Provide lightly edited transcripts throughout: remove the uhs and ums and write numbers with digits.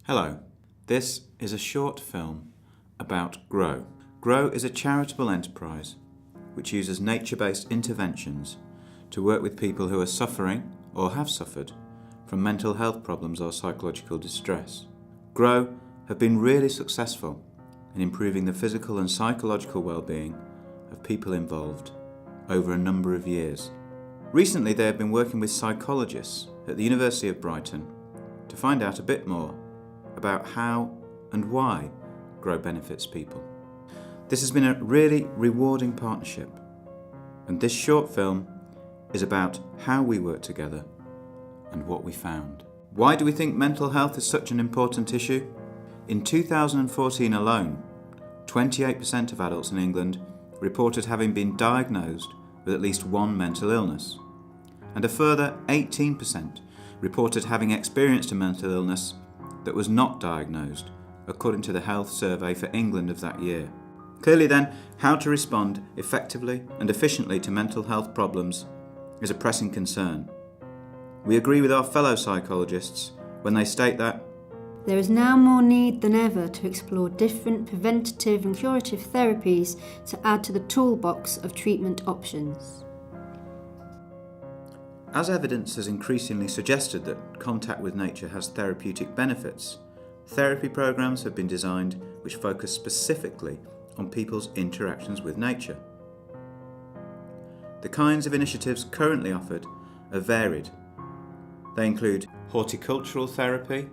Hello, this is a short film about Grow. Grow is a charitable enterprise which uses nature-based interventions to work with people who are suffering or have suffered from mental health problems or psychological distress. Grow have been really successful in improving the physical and psychological well-being of people involved over a number of years. Recently they have been working with psychologists at the University of Brighton to find out a bit more about how and why Grow benefits people. This has been a really rewarding partnership, and this short film is about how we work together and what we found. Why do we think mental health is such an important issue? In 2014 alone, 28% of adults in England reported having been diagnosed with at least one mental illness, and a further 18% reported having experienced a mental illness that was not diagnosed, according to the Health Survey for England of that year. Clearly then, how to respond effectively and efficiently to mental health problems is a pressing concern. We agree with our fellow psychologists when they state that there is now more need than ever to explore different preventative and curative therapies to add to the toolbox of treatment options. as evidence has increasingly suggested that contact with nature has therapeutic benefits, therapy programs have been designed which focus specifically on people's interactions with nature. The kinds of initiatives currently offered are varied. They include horticultural therapy,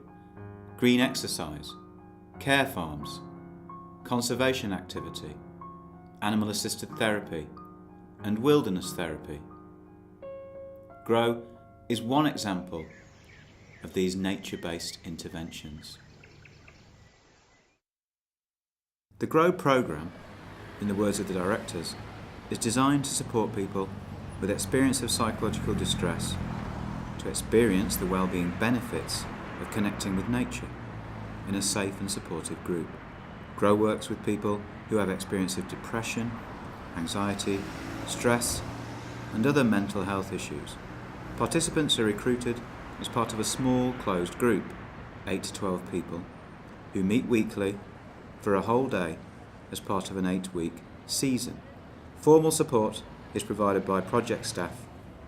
green exercise, care farms, conservation activity, animal-assisted therapy, and wilderness therapy. Grow is one example of these nature-based interventions. The Grow programme, in the words of the directors, is designed to support people with experience of psychological distress to experience the well-being benefits of connecting with nature in a safe and supportive group. Grow works with people who have experience of depression, anxiety, stress, and other mental health issues. Participants are recruited as part of a small closed group, 8 to 12 people, who meet weekly for a whole day as part of an 8-week season. Formal support is provided by project staff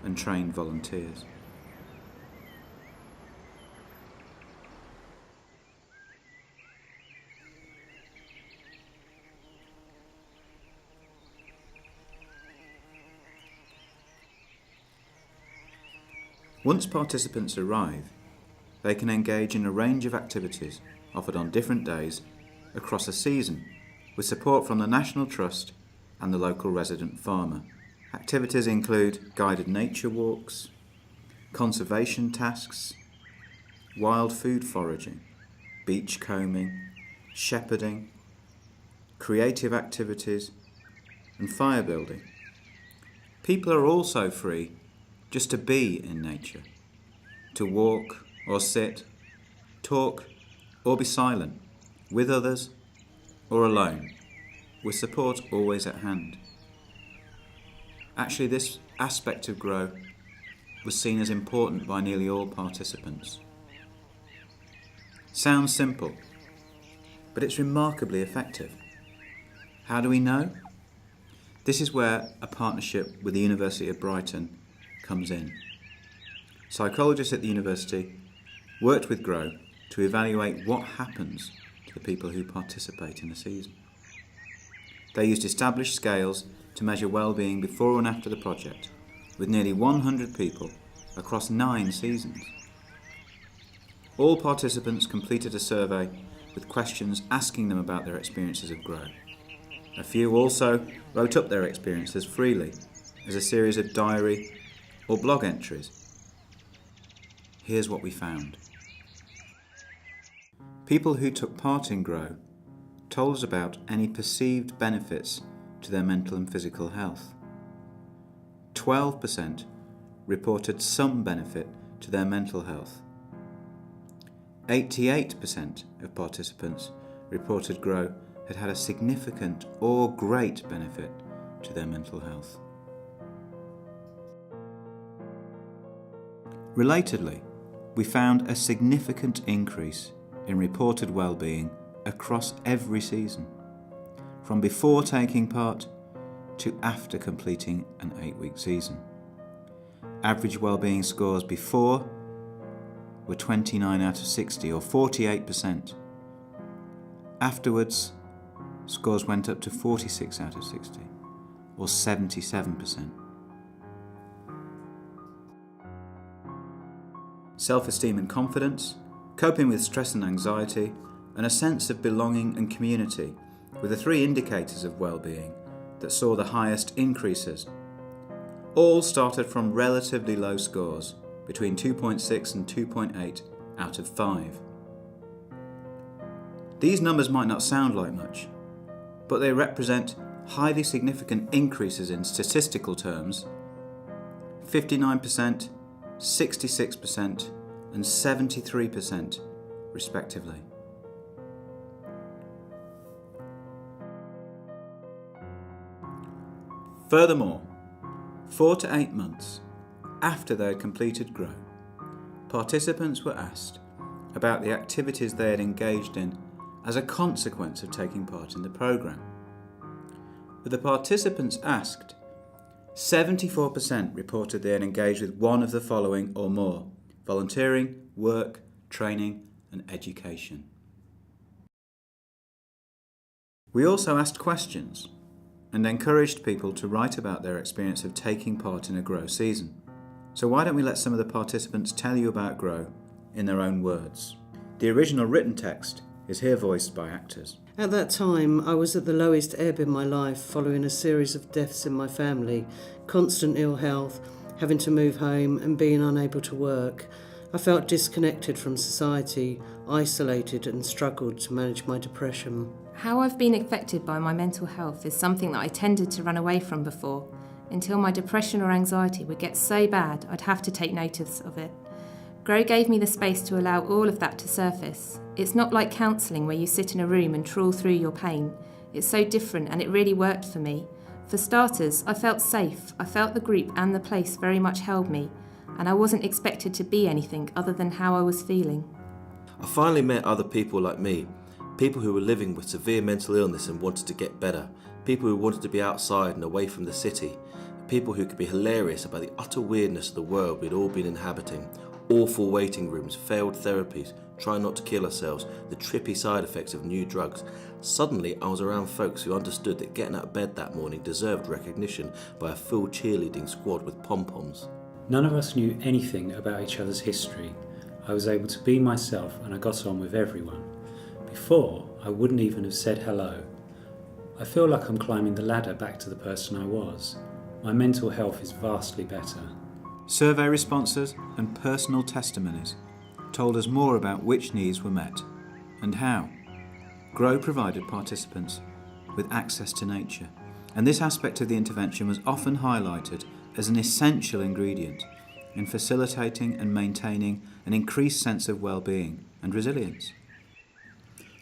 and trained volunteers. Once participants arrive, they can engage in a range of activities offered on different days across a season, with support from the National Trust and the local resident farmer. Activities include guided nature walks, conservation tasks, wild food foraging, beach combing, shepherding, creative activities, and fire building. People are also free just to be in nature, to walk or sit, talk or be silent, with others or alone, with support always at hand. Actually, this aspect of Grow was seen as important by nearly all participants. Sounds simple, but it's remarkably effective. How do we know? This is where a partnership with the University of Brighton comes in. Psychologists at the university worked with Grow to evaluate what happens to the people who participate in the season. They used established scales to measure well-being before and after the project, with nearly 100 people across 9 seasons. All participants completed a survey with questions asking them about their experiences of Grow. A few also wrote up their experiences freely as a series of diary or blog entries. Here's what we found. People who took part in Grow told us about any perceived benefits to their mental and physical health. 12% reported some benefit to their mental health. 88% of participants reported Grow had had a significant or great benefit to their mental health. Relatedly, we found a significant increase in reported well-being across every season, from before taking part to after completing an 8-week season. Average well-being scores before were 29 out of 60, or 48%. Afterwards, scores went up to 46 out of 60, or 77%. Self-esteem and confidence, coping with stress and anxiety, and a sense of belonging and community were the 3 indicators of well-being that saw the highest increases. All started from relatively low scores, between 2.6 and 2.8 out of 5. These numbers might not sound like much, but they represent highly significant increases in statistical terms: 59%, 66%, and 73% respectively. Furthermore, 4 to 8 months after they had completed GROW, participants were asked about the activities they had engaged in as a consequence of taking part in the programme. With the participants asked, 74% reported they had engaged with one of the following or more: volunteering, work, training, and education. We also asked questions and encouraged people to write about their experience of taking part in a GROW season. So why don't we let some of the participants tell you about GROW in their own words. The original written text is here voiced by actors. At that time, I was at the lowest ebb in my life following a series of deaths in my family, constant ill health, having to move home and being unable to work. I felt disconnected from society, isolated, and struggled to manage my depression. How I've been affected by my mental health is something that I tended to run away from before, until my depression or anxiety would get so bad I'd have to take notice of it. GROW gave me the space to allow all of that to surface. It's not like counselling where you sit in a room and trawl through your pain. It's so different, and it really worked for me. For starters, I felt safe. I felt the group and the place very much held me, and I wasn't expected to be anything other than how I was feeling. I finally met other people like me, people who were living with severe mental illness and wanted to get better, people who wanted to be outside and away from the city, people who could be hilarious about the utter weirdness of the world we'd all been inhabiting. Awful waiting rooms, failed therapies, trying not to kill ourselves, the trippy side effects of new drugs. Suddenly I was around folks who understood that getting out of bed that morning deserved recognition by a full cheerleading squad with pom-poms. None of us knew anything about each other's history. I was able to be myself and I got on with everyone. Before, I wouldn't even have said hello. I feel like I'm climbing the ladder back to the person I was. My mental health is vastly better. Survey responses and personal testimonies told us more about which needs were met and how. GROW provided participants with access to nature, and this aspect of the intervention was often highlighted as an essential ingredient in facilitating and maintaining an increased sense of well-being and resilience.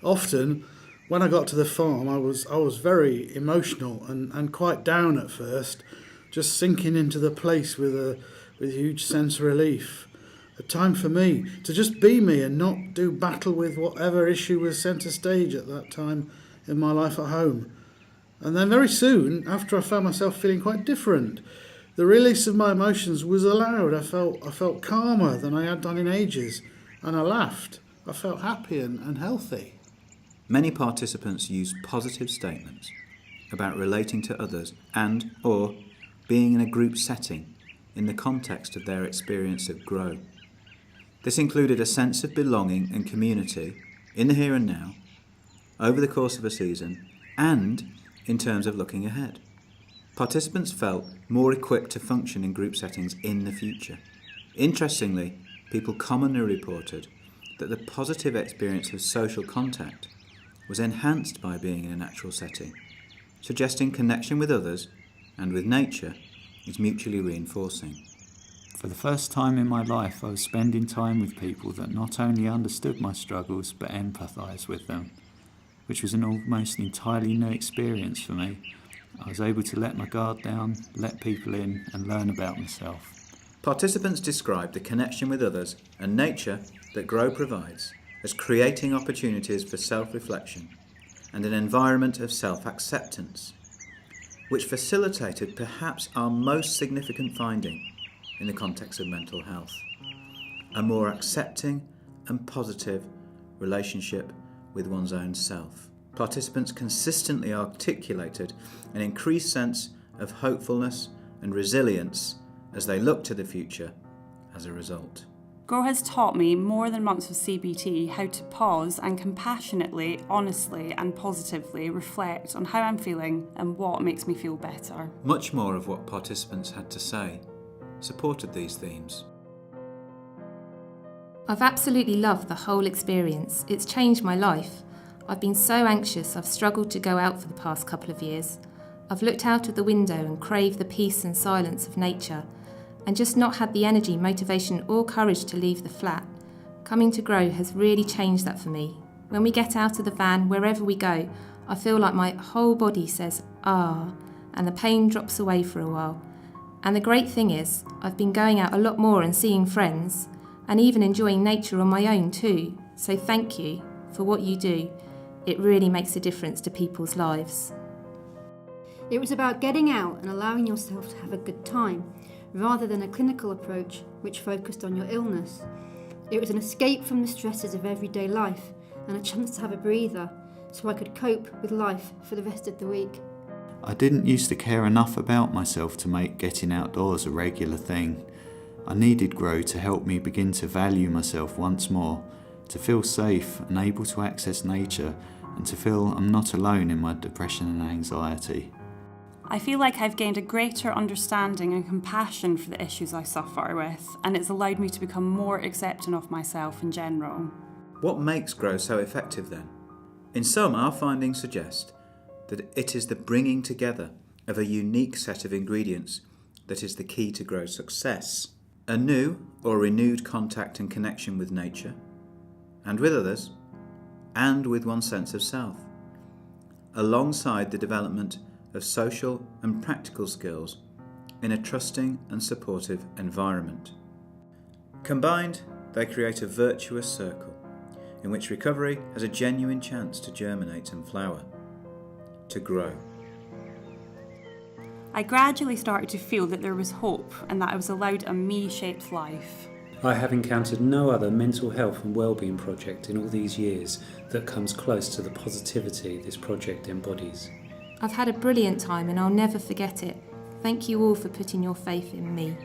Often, when I got to the farm, I was very emotional and quite down at first, just sinking into the place with a huge sense of relief. A time for me to just be me and not do battle with whatever issue was centre stage at that time in my life at home. And then very soon, after I found myself feeling quite different, the release of my emotions was allowed. I felt calmer than I had done in ages, and I laughed. I felt happy and healthy. Many participants used positive statements about relating to others and/or being in a group setting in the context of their experience of GROW. This included a sense of belonging and community in the here and now, over the course of a season, and in terms of looking ahead. Participants felt more equipped to function in group settings in the future. Interestingly, people commonly reported that the positive experience of social contact was enhanced by being in a natural setting, suggesting connection with others and with nature is mutually reinforcing. For the first time in my life, I was spending time with people that not only understood my struggles but empathised with them, which was an almost entirely new experience for me. I was able to let my guard down, let people in, and learn about myself. Participants described the connection with others and nature that GROW provides as creating opportunities for self-reflection and an environment of self-acceptance, which facilitated perhaps our most significant finding in the context of mental health: a more accepting and positive relationship with one's own self. Participants consistently articulated an increased sense of hopefulness and resilience as they look to the future as a result. Grow has taught me more than months of CBT how to pause and compassionately, honestly and positively reflect on how I'm feeling and what makes me feel better. Much more of what participants had to say supported these themes. I've absolutely loved the whole experience. It's changed my life. I've been so anxious I've struggled to go out for the past couple of years. I've looked out of the window and craved the peace and silence of nature, and just not had the energy, motivation or courage to leave the flat. Coming to Grow has really changed that for me. When we get out of the van, wherever we go, I feel like my whole body says, ah, and the pain drops away for a while. And the great thing is, I've been going out a lot more and seeing friends, and even enjoying nature on my own too. So thank you for what you do. It really makes a difference to people's lives. It was about getting out and allowing yourself to have a good time, rather than a clinical approach which focused on your illness. It was an escape from the stresses of everyday life and a chance to have a breather, so I could cope with life for the rest of the week. I didn't used to care enough about myself to make getting outdoors a regular thing. I needed Grow to help me begin to value myself once more, to feel safe and able to access nature, and to feel I'm not alone in my depression and anxiety. I feel like I've gained a greater understanding and compassion for the issues I suffer with, and it's allowed me to become more accepting of myself in general. What makes Grow so effective then? In sum, our findings suggest that it is the bringing together of a unique set of ingredients that is the key to Grow's success. A new or renewed contact and connection with nature, and with others, and with one's sense of self, alongside the development of social and practical skills in a trusting and supportive environment. Combined, they create a virtuous circle in which recovery has a genuine chance to germinate and flower, to grow. I gradually started to feel that there was hope and that I was allowed a me-shaped life. I have encountered no other mental health and wellbeing project in all these years that comes close to the positivity this project embodies. I've had a brilliant time and I'll never forget it. Thank you all for putting your faith in me.